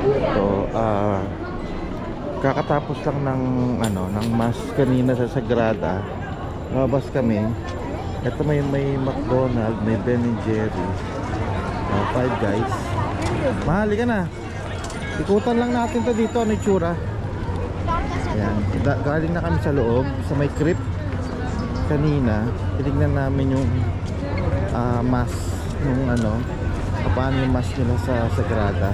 So, kakatapos lang ng mass kanina sa Sagrada. Lumabas kami. Ito may McDonald's, may Ben and Jerry, Five Guys. Mahali ka na. Ikutan lang natin to dito, ano itsura. Ayan, galing na kami sa loob, sa may crypt. Kanina, tinignan namin yung mass nung paano yung mass nila sa Sagrada.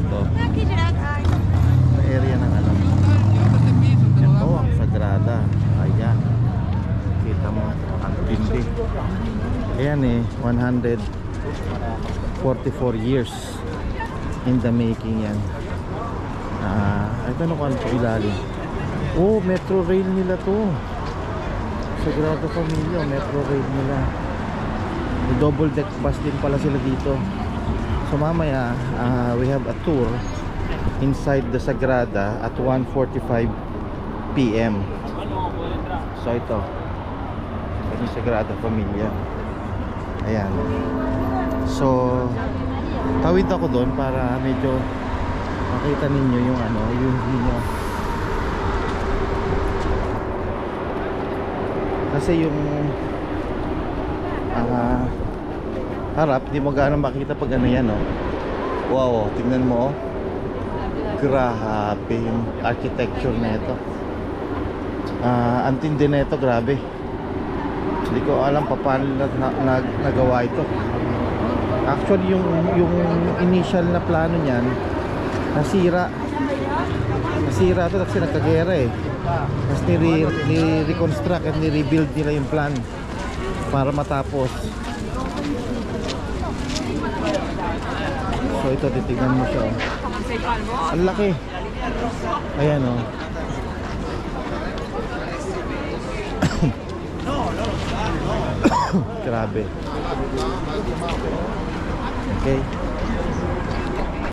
Ito, may area ng ito ang Sagrada. Ayan, kita mo, ang tindi. Ayan 144 years in the making yan. Ito ano kung ano ito ilalim. Oh, metro rail nila to. Sagrada Familia, metro rail nila. May double deck bus din pala sila dito. So mamaya we have a tour inside the Sagrada at 1:45 PM. So ito yung Sagrada Familia. Ayan. So tawid ako doon para medyo makita ninyo yung yung view. Kasi yung harap di mo gaano makita pag yan wow, tingnan mo grabe yung architecture na ito. Ang tindi na ito, grabe. Hindi ko alam paano nagawa ito. Actually yung initial na plano niyan nasira ito kasi nagkagera tapos ni-reconstruct at ni-rebuild nila yung plan para matapos. So ito, titignan mo siya ang laki. Ayan grabe. Okay.